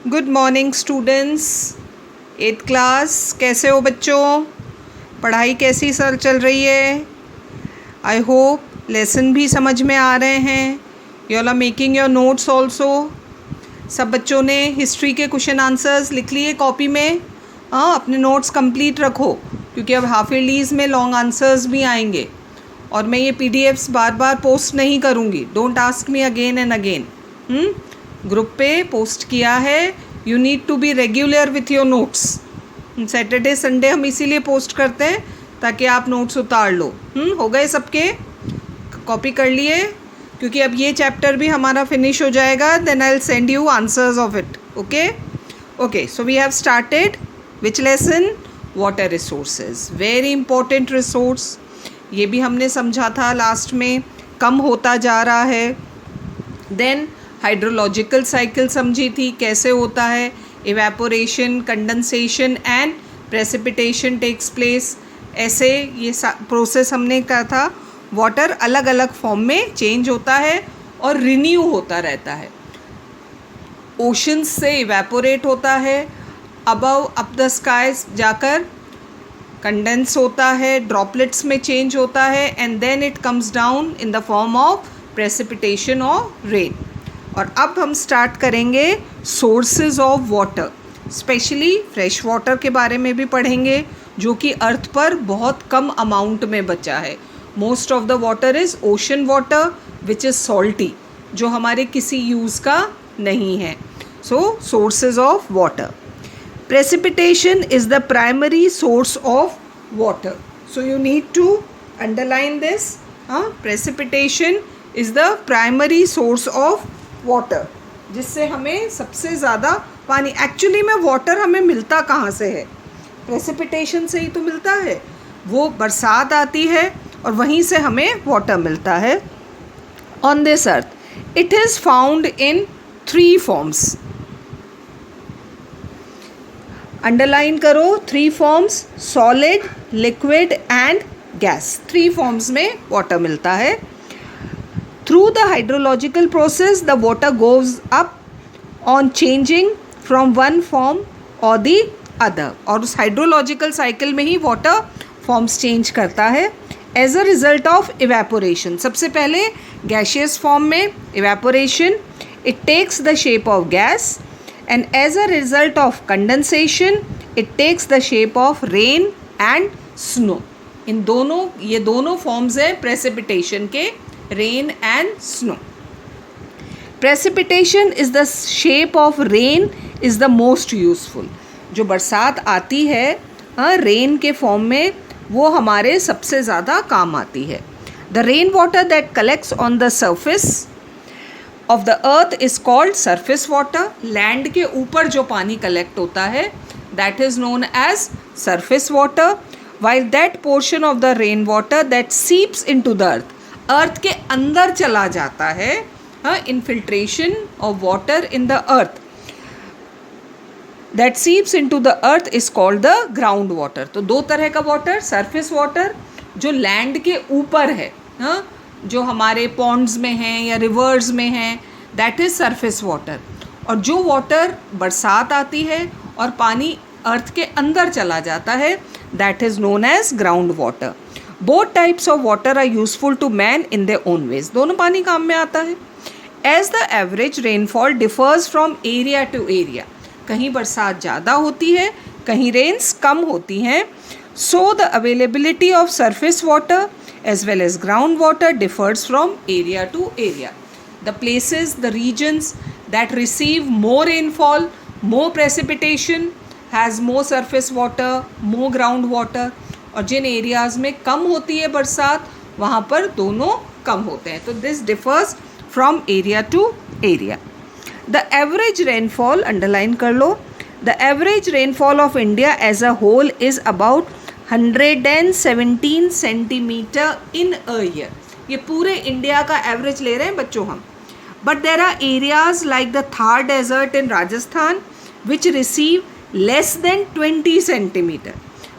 Good morning students, 8th class. कैसे हो बच्चों? पढ़ाई कैसी सर चल रही है? आई होप लेसन भी समझ में आ रहे हैं। You all are making your notes also. सब बच्चों ने हिस्ट्री के क्वेश्चन आंसर्स लिख लिए कॉपी में? हाँ, अपने नोट्स कंप्लीट रखो, क्योंकि अब हाफ ईयरलीज में लॉन्ग आंसर्स भी आएंगे और मैं ये पीडीएफ्स बार बार पोस्ट नहीं करूँगी। Don't ask me again and again. Group पे पोस्ट किया है। You need to be regular with your notes. Saturday Sunday हम इसीलिए पोस्ट करते हैं ताकि आप नोट्स उतार लो। हो गए सबके? कॉपी कर लिए? क्योंकि अब ये चैप्टर भी हमारा फिनिश हो जाएगा। Then I will send you answers of it. Okay, so we have started which lesson? Water resources, very important resource. ये भी हमने समझा था लास्ट में, कम होता जा रहा है। देन हाइड्रोलॉजिकल साइकिल समझी थी, कैसे होता है। Evaporation, condensation and precipitation takes place. ऐसे ये प्रोसेस हमने कहा था। वाटर अलग अलग फॉर्म में चेंज होता है और रिन्यू होता रहता है। ओशंस से इवेपोरेट होता है, अबव अप द स्काइज जाकर कंडेंस होता है, ड्रॉपलेट्स में चेंज होता है, and then it comes down in the form of precipitation और रेन। और अब हम स्टार्ट करेंगे sources of water, specially fresh water के बारे में भी पढ़ेंगे, जो कि अर्थ पर बहुत कम अमाउंट में बचा है। Most of the water is ocean water which is salty, जो हमारे किसी यूज़ का नहीं है। So sources of water. Precipitation is the primary source of water. So you need to underline this. Precipitation is the primary source of water. जिससे हमें सबसे ज़्यादा पानी, एक्चुअली में वाटर हमें मिलता कहाँ से है? प्रेसिपिटेशन से ही तो मिलता है। वो बरसात आती है और वहीं से हमें वाटर मिलता है। On this earth it is found in 3 forms. Underline करो 3 forms: solid, liquid and gas. 3 forms में वाटर मिलता है। Through the hydrological process the water goes up on changing from one form और द अदर। और उस hydrological cycle में ही water forms change करता है as a result of evaporation. सबसे पहले गैशियस फॉर्म में evaporation, it takes the shape of gas, and as a result of condensation it takes the shape of rain and snow. ये दोनों forms हैं precipitation के, rain and snow. Precipitation is the shape of rain is the most useful. जो बरसात आती है rain के form में, वो हमारे सबसे ज़्यादा काम आती है। The rain water that collects on the surface of the earth is called surface water. Land के ऊपर जो पानी कलेक्ट होता है that is known as surface water, while that portion of the rain water that seeps into the earth के अंदर चला जाता है, infiltration of water in the earth that seeps into the earth is called the ground water. तो 2 तरह का water, surface water जो land के ऊपर है, जो हमारे पॉन्ड्स में हैं या रिवर्स में हैं, दैट इज़ सरफेस वाटर। और जो वाटर बरसात आती है और पानी अर्थ के अंदर चला जाता है, that is known as ground water. Both types of water are useful to man in their own ways. दोनों पानी काम में आता है। As the average rainfall differs from area to area, कहीं बरसात ज़्यादा होती है, कहीं रेन्स कम होती हैं। So the availability of surface water as well as groundwater differs from area to area. The places, the regions that receive more rainfall, more precipitation, has more surface water, more groundwater. और जिन areas में कम होती है बरसात, वहाँ पर दोनों कम होते हैं। तो this differs from area to area. The average rainfall, underline कर लो, the average rainfall of India as a whole is about 117 centimetre in a year. ये पूरे इंडिया का एवरेज ले रहे हैं बच्चों हम। But there are areas like the Thar desert in Rajasthan which receive less than 20 centimetre.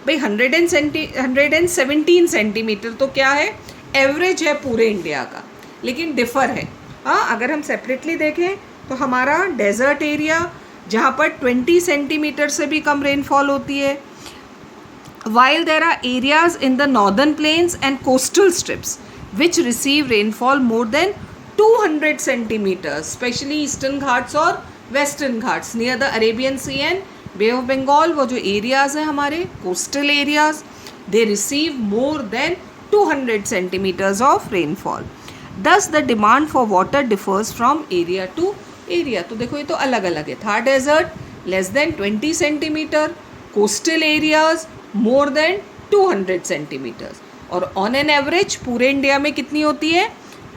भाई 117 सेंटीमीटर तो क्या है, एवरेज है पूरे इंडिया का, लेकिन डिफ़र है। अगर हम सेपरेटली देखें तो हमारा डेजर्ट एरिया जहाँ पर 20 सेंटीमीटर से भी कम रेनफॉल होती है. While there are areas in the northern plains and coastal strips which receive rainfall more than 200 centimeters, especially eastern Ghats और western Ghats near the Arabian Sea and Bay of Bengal, वो जो areas हैं हमारे coastal areas, they receive more than 200 centimeters of rainfall. Thus the demand for water differs from area to area. तो देखो ये तो अलग अलग है. Thar desert less than 20 centimeter, coastal areas more than 200 centimeters, और on an average पूरे India में कितनी होती है?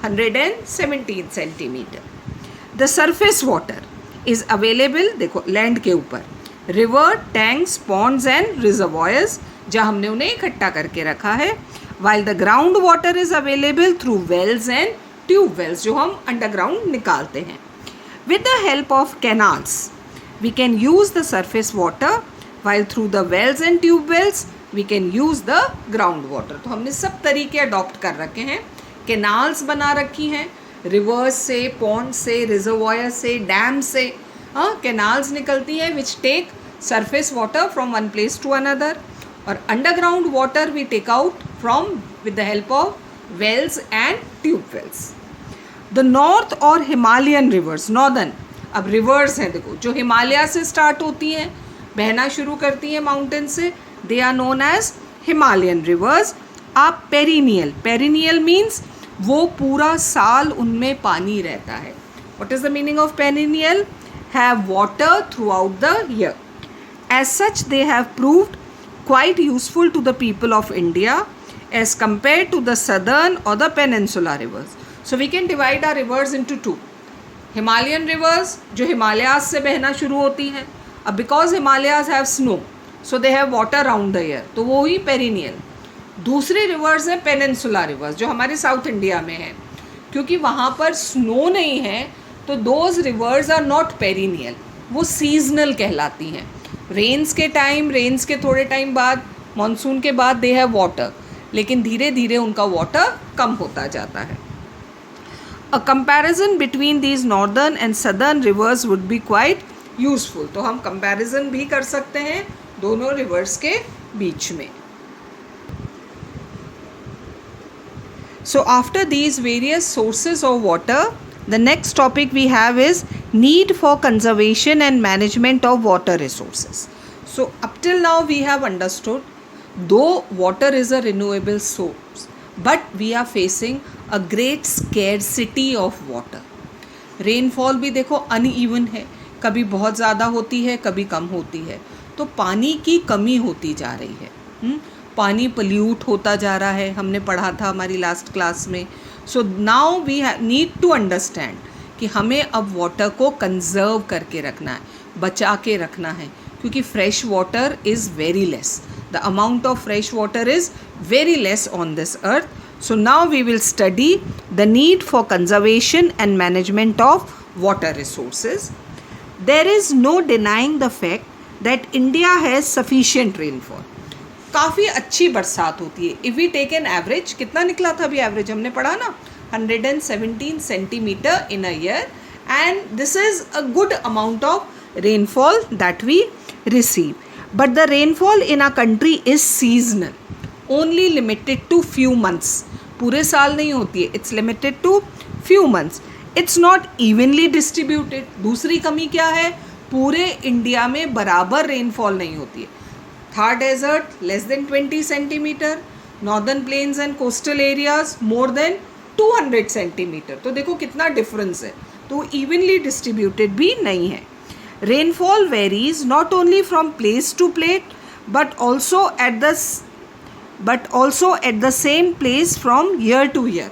117 centimeter. The surface water is available, देखो लैंड के ऊपर, river, tanks, Pond's and reservoirs, जहाँ हमने उन्हें इकट्ठा करके रखा है. while the ground water is available through wells and tube wells, जो हम अंडरग्राउंड निकालते हैं. with the help of canals we can use the surface water, while through the wells and tube wells we can use the ground water. तो हमने सब तरीके adopt कर रखे हैं. कैनाल्स बना रखी हैं, रिवर्स से, पॉन्ड से, रिजर्वॉयर से, डैम से कैनाल्स निकलती हैं which take surface water from one place to another, और underground water we take out from with the help of wells and tube wells. The north और हिमालयन रिवर्स, नॉर्दर्न, अब rivers हैं देखो, जो हिमालय से स्टार्ट होती हैं, बहना शुरू करती हैं माउंटेन से, they are known as Himalayan rivers. आप पेरिनियल, पेरिनियल मीन्स वो पूरा साल उनमें पानी रहता है. What is the meaning of perennial? Have water throughout the year. As such they have proved quite useful to the people of India as compared to the southern or the peninsula rivers. So we can divide our rivers into two. Himalayan rivers जो हिमालयाज से बहना शुरू होती हैं, अब because Himalayas have snow, so they have water round the year, तो वो ही perennial. दूसरी रिवर्स हैं पेनिनसुला रिवर्स, जो हमारे साउथ इंडिया में है. क्योंकि वहाँ पर स्नो नहीं है तो those rivers are not perennial, वो सीजनल कहलाती हैं. रेन्स के टाइम, रेन्स के थोड़े टाइम बाद, मानसून के बाद दे हैव वाटर, लेकिन धीरे धीरे उनका वाटर कम होता जाता है. A comparison between these northern and southern reverse would be quite useful. तो हम कंपैरिजन भी कर सकते हैं दोनों रिवर्स के बीच में. So after these various sources of water, the next topic we have is need for conservation and management of water resources. So up till now we have understood, though water is a renewable source, but we are facing a great scarcity of water. Rainfall भी देखो uneven है, कभी बहुत ज़्यादा होती है, कभी कम होती है, तो पानी की कमी होती जा रही है. पानी पोल्यूट होता जा रहा है, हमने पढ़ा था हमारी लास्ट क्लास में. So now we need to understand कि हमें अब वाटर को कंजर्व करके रखना है, बचा के रखना है, क्योंकि fresh water is very less. The amount of fresh water is very less on this earth. So now we will study the need for conservation and management of water resources. There is no denying the fact that India has sufficient rainfall. काफ़ी अच्छी बरसात होती है. If we take an average, कितना निकला था अभी average हमने पढ़ा ना, 117 centimetre in a year, and this is a good amount of rainfall that we receive. But the rainfall in our country is seasonal, only limited to few months. पूरे साल नहीं होती है, it's limited to few months. It's not evenly distributed. दूसरी कमी क्या है, पूरे इंडिया में बराबर रेनफॉल नहीं होती है. Thar desert less than 20 centimeter, northern plains and coastal areas more than 200 centimeter. तो देखो कितना डिफरेंस है, तो इवनली डिस्ट्रीब्यूटेड भी नहीं है. Rainfall varies not only from place to place but also at the same place from year to year.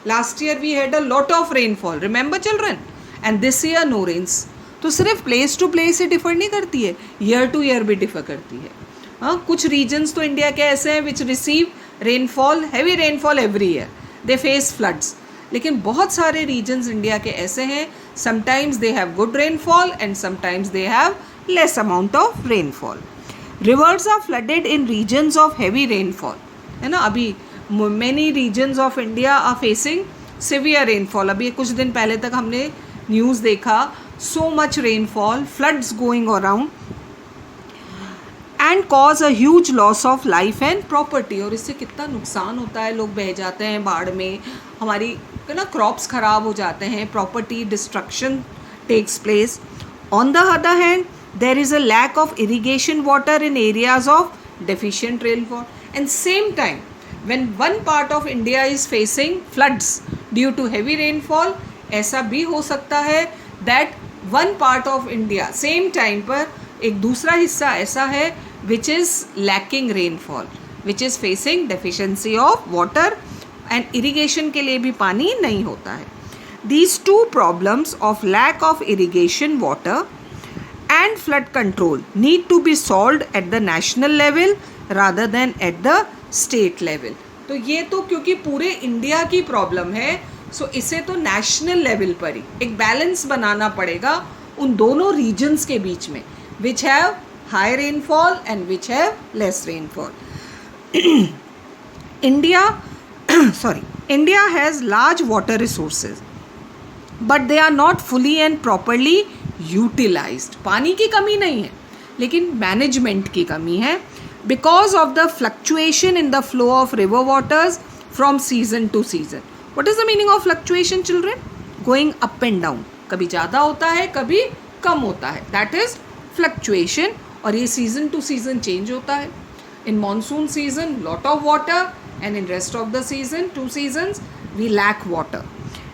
Last year we had a lot of rainfall, remember children, and this year no rains. तो सिर्फ place to place ही differ नहीं करती है, year to year भी differ करती है. कुछ रीजन्स तो इंडिया के ऐसे हैं which receive rainfall, heavy rainfall every year, they face floods. लेकिन बहुत सारे रीजन्स इंडिया के ऐसे हैं, sometimes they have good rainfall and sometimes they have less amount of rainfall. Rivers are flooded in regions of heavy rainfall, है ना. अभी many regions of India are facing severe rainfall. अभी कुछ दिन पहले तक हमने न्यूज़ देखा so much rainfall, floods going around and cause a huge loss of life and property. और इससे कितना नुकसान होता है, लोग बह जाते हैं बाढ़ में, हमारी ना क्रॉप्स ख़राब हो जाते हैं, property destruction takes place. On the other hand, there is a lack of irrigation water in areas of deficient rainfall. And same time, when one part of India is facing floods due to heavy rainfall, ऐसा भी हो सकता है that one part of India same time पर एक दूसरा हिस्सा ऐसा है which is lacking rainfall, which is facing deficiency of water and irrigation के लिए भी पानी नहीं होता है. These two problems of lack of irrigation water and flood control need to be solved at the national level rather than at the state level. तो ये तो क्योंकि पूरे इंडिया की प्रॉब्लम है, सो इसे तो नेशनल लेवल पर ही एक बैलेंस बनाना पड़ेगा उन दोनों रीजन्स के बीच में, which have high rainfall and which have less rainfall. India has large water resources, but they are not fully and properly utilized. पानी की कमी नहीं है, लेकिन मैनेजमेंट की कमी है because of the fluctuation in the flow of river waters from season to season. What is the meaning of fluctuation, children? Going up and down. कभी ज़्यादा होता है, कभी कम होता है. That is fluctuation. और ये season to season change होता है. In monsoon season, lot of water, and in rest of the season, 2 seasons, we lack water.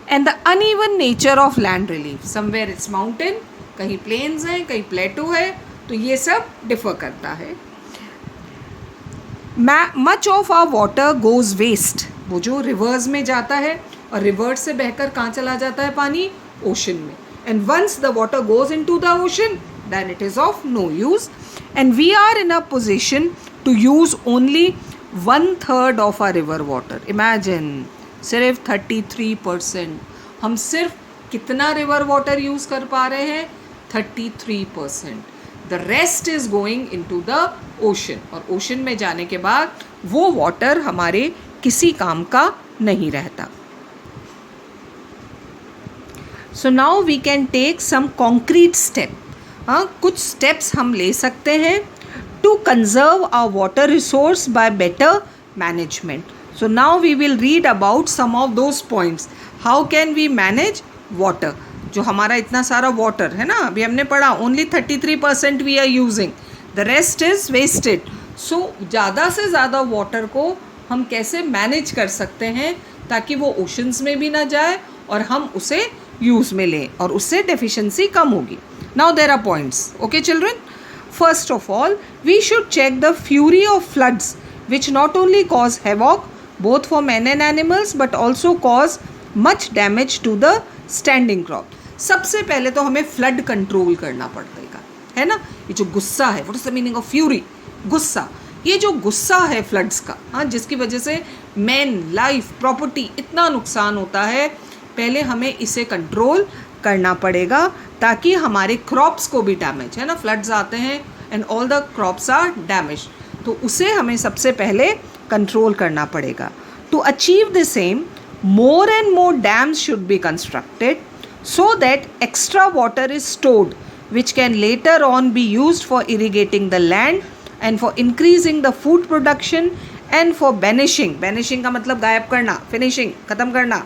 And the uneven nature of land relief. Somewhere it's mountain, कहीं plains है, कहीं plateau है, तो ये सब differ करता है. Much of our water goes waste. वो जो rivers में जाता है और rivers से बहकर कहाँ चला जाता है पानी? Ocean में. And once the water goes into the ocean, then it is of no use. And we are in a position to use only 1/3 of our river water. Imagine, सिर्फ 33%. हम सिर्फ कितना river water use कर पा रहे हैं? 33%. The rest is going into the ocean. और ocean में जाने के बाद वो water हमारे किसी काम का नहीं रहता. So now we can take some concrete step. कुछ steps हम ले सकते हैं to conserve our water resource by better management. So now we will read about some of those points. How can we manage water? जो हमारा इतना सारा water है ना, अभी हमने पढ़ा only 33% we are using, the rest is wasted. So ज़्यादा से ज़्यादा वाटर को हम कैसे मैनेज कर सकते हैं ताकि वो ओशंस में भी ना जाए और हम उसे यूज़ में लें और उससे डेफिशिएंसी कम होगी. Now there are points. Okay children, first of all we should check the fury of floods which not only cause havoc both for men and animals but also cause much damage to the standing crop. सबसे पहले तो हमें flood control करना पड़ेगा, है ना. ये जो गुस्सा है, what is the meaning of fury? गुस्सा. ये जो गुस्सा है फ्लड्स का, हाँ, जिसकी वजह से मैन, लाइफ, प्रॉपर्टी इतना नुकसान होता है, पहले हमें इसे कंट्रोल करना पड़ेगा ताकि हमारे क्रॉप्स को भी डैमेज, है ना, फ्लड्स आते हैं and all the crops are damage, तो उसे हमें सबसे पहले कंट्रोल करना पड़ेगा. To achieve the same, more and more dams should be constructed so that extra water is stored which can later on be used for irrigating the land and for increasing the food production and for banishing का मतलब गायब करना, finishing ख़त्म करना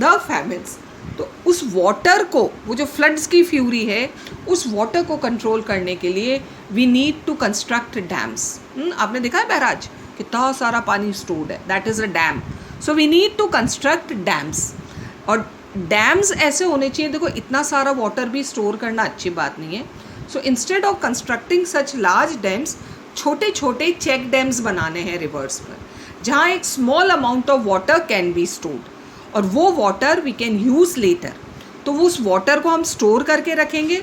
the famines. तो उस water को, वो जो फ्लड्स की फ्यूरी है, उस वाटर को कंट्रोल करने के लिए we need to construct dams. आपने देखा है बैराज, कितना सारा पानी स्टोर्ड है, that is a dam. So we need to construct dams. और डैम्स ऐसे होने चाहिए, देखो इतना सारा वाटर भी स्टोर करना अच्छी बात नहीं है. So instead of constructing such large dams, छोटे छोटे चेक डैम्स बनाने हैं रिवर्स पर, जहाँ एक small amount of water can be stored और वो water we can use later. तो वो उस वाटर को हम स्टोर करके रखेंगे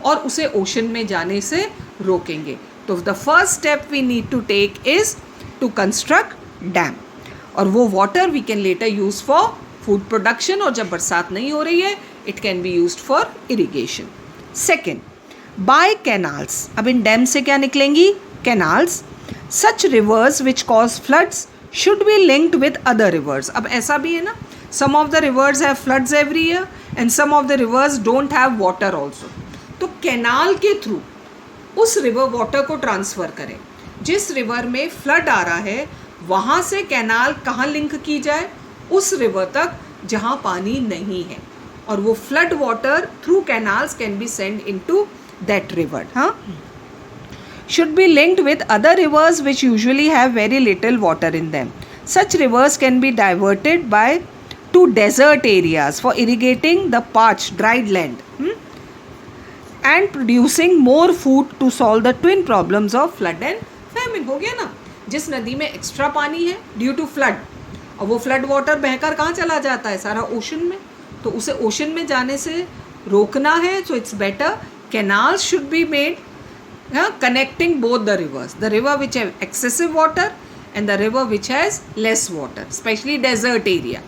और उसे ओशन में जाने से रोकेंगे. तो the first step we need to take is to construct dam. और वो water we can later use for food production, और जब बरसात नहीं हो रही है it can be used for irrigation. Second, by canals. अब इन डैम से क्या निकलेंगी? Canals. Such rivers which cause floods should be linked with other rivers. अब ऐसा भी है ना, some of the rivers have floods every year and some of the rivers don't have water also. तो कैनाल के थ्रू उस river water को transfer करें. जिस रिवर में फ्लड आ रहा है वहाँ से कैनाल कहाँ लिंक की जाए, उस रिवर तक जहाँ पानी नहीं है, और वो flood water through canals can be send into that river. हाँ, should be linked with other rivers which usually have very little water in them. Such rivers can be diverted to desert areas for irrigating the parched, dried land, and producing more food to solve the twin problems of flood and famine. हो गया ना. जिस नदी में extra पानी है due to flood, और वो फ्लड वाटर बहकर कहाँ चला जाता है, सारा ओशन में, तो उसे ओशन में जाने से रोकना है. So it's better canals should be made connecting both the river which have excessive water and the river which has less water, especially desert area,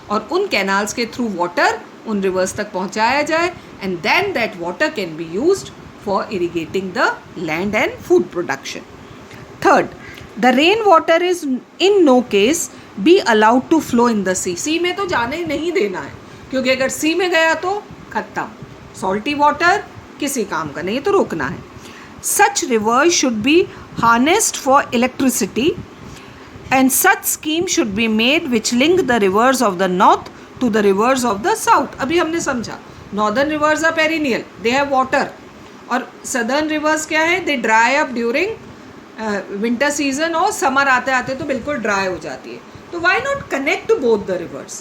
और उन canals के through water उन rivers तक पहुँचाया जाए, and then that water can be used for irrigating the land and food production. Third, the rain water is in no case be allowed to flow in the sea. sea में तो जाने नहीं देना है, क्योंकि अगर sea में गया तो खत्म. salty water किसी काम का नहीं, तो रोकना है. Such rivers should be harnessed for electricity, and such scheme should be made which link the rivers of the north to the rivers of the south. अभी हमने समझा northern rivers are perennial, they have water, और southern rivers क्या है, they dry up during winter season, और summer आते आते तो बिल्कुल dry हो जाती है. तो why not connect both the rivers?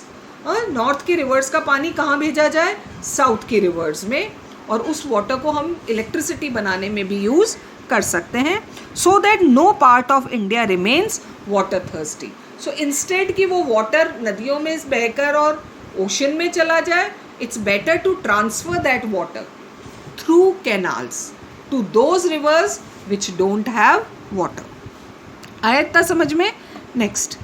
North की रिवर्स का पानी कहाँ भेजा जाए, साउथ की रिवर्स में, और उस वाटर को हम इलेक्ट्रिसिटी बनाने में भी यूज़ कर सकते हैं, so that no part of India remains water thirsty. So instead कि वो वाटर नदियों में बहकर और ओशन में चला जाए, it's better to transfer that water through canals to those rivers which don't have water. आया इतना समझ में. Next,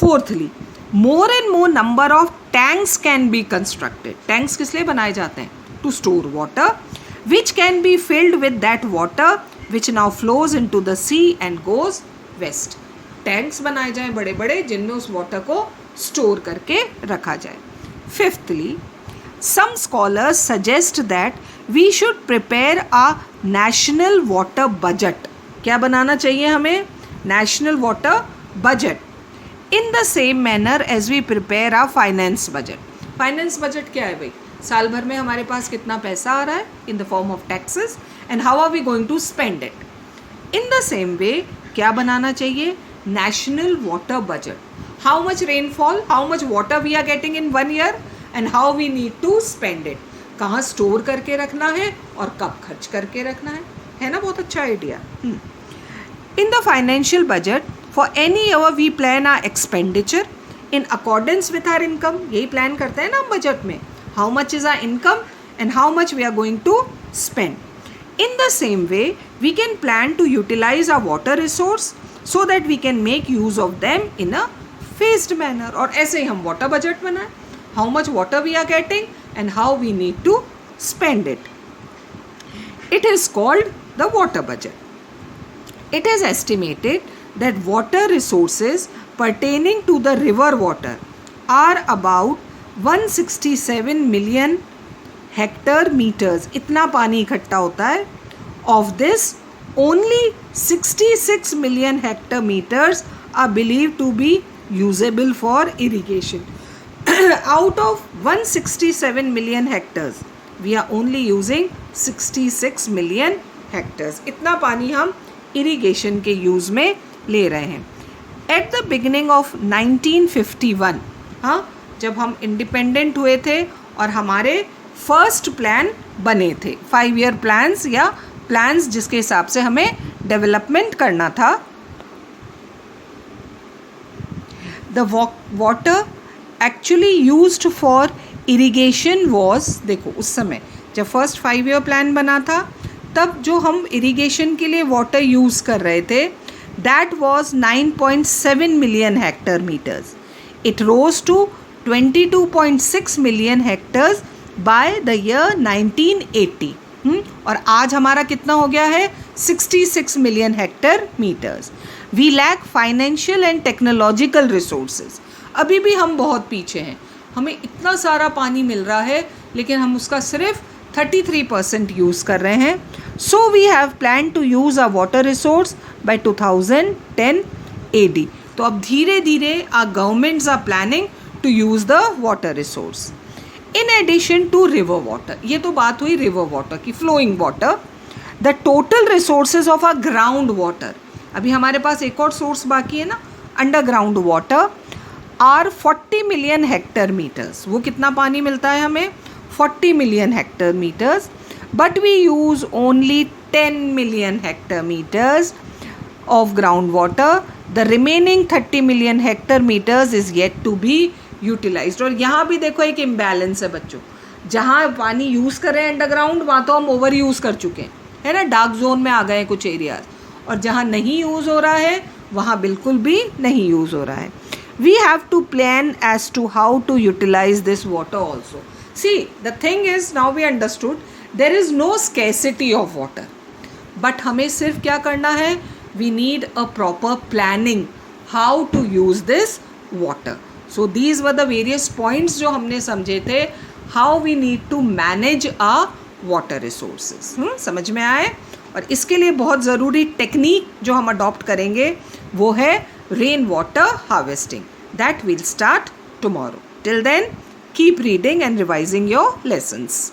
fourthly, more and more number of tanks can be constructed. Tanks किस लिए बनाए जाते हैं, to store water, which can be filled with that water which now flows into the sea and goes west. Tanks बनाए जाएं बड़े बड़े जिनमें उस वाटर को स्टोर करके रखा जाए. Fifthly, some scholars suggest that we should prepare a national water budget. क्या बनाना चाहिए हमें, national water budget, in the same manner as we prepare a finance budget. finance budget क्या है भाई, साल भर में हमारे पास कितना पैसा आ रहा है in the form of taxes, and how are we going to spend it. In the same way क्या बनाना चाहिए, national water budget. How much rainfall, how much water we are getting in 1 year, and how we need to spend it. कहाँ store करके रखना है और कब खर्च करके रखना है ना. बहुत अच्छा idea. In the financial budget for any year we plan our expenditure in accordance with our income. यही प्लान करते हैं ना हम बजट में, how much is our income and how much we are going to spend. In the same way, we can plan to utilize our water resource so that we can make use of them in a phased manner. और ऐसे ही हम water budget बनाएं, how much water we are getting and how we need to spend it. It is called the water budget. It is estimated that water resources pertaining to the river water are about 167 million hectare metres. इतना पानी इकट्ठा होता है. Of this only 66 million hectare metres are believe to be usable for irrigation. Out of 167 million hectares we are only using 66 million hectares. इतना पानी हम irrigation के use में ले रहे हैं. एट द बिगिनिंग ऑफ 1951, हाँ, जब हम इंडिपेंडेंट हुए थे और हमारे फर्स्ट प्लान बने थे, 5 year प्लान्स या प्लान्स जिसके हिसाब से हमें डेवलपमेंट करना था. The water actually used for irrigation was, देखो उस समय जब फर्स्ट 5 year प्लान बना था तब जो हम इरिगेशन के लिए वाटर यूज़ कर रहे थे, that was 9.7 million hectare metres. It rose to 22.6 million hectares by the year 1980. और आज हमारा कितना हो गया है, 66 million hectare metres. We lack financial and technological resources. अभी भी हम बहुत पीछे हैं. हमें इतना सारा पानी मिल रहा है लेकिन हम उसका सिर्फ 33% यूज़ कर रहे हैं. So we have plan to use a water resource by 2010 AD. तो अब धीरे धीरे our governments are planning to use the water resource. In addition to river water, ये तो बात हुई रिवर वाटर की, flowing water. The total resources of a ground water, अभी हमारे पास एक और सोर्स बाकी है ना, underground water, are 40 million hectare metres. वो कितना पानी मिलता है हमें? 40 million hectare metres. But we use only 10 million hectare metres of groundwater. The remaining 30 million hectare meters is yet to be utilized. और यहाँ भी देखो एक imbalance है बच्चों, जहाँ पानी यूज़ कर रहे हैं अंडरग्राउंड वहाँ तो हम ओवर यूज़ कर चुके हैं, है ना, डार्क जोन में आ गए हैं कुछ एरियाज, और जहाँ नहीं यूज़ हो रहा है वहाँ बिल्कुल भी नहीं यूज़ हो रहा है. We have to plan as to how to utilize this water also. See, the thing is, now we understood there is no scarcity of water, but हमें सिर्फ क्या करना है? We need a proper planning how to use this water. So these were the various points जो हमने समझे थे, how we need to manage our water resources. समझ में आए? और इसके लिए बहुत ज़रूरी टेक्निक जो हम अडॉप्ट करेंगे वो है rain water harvesting. That we'll start tomorrow. Till then, keep reading and revising your lessons.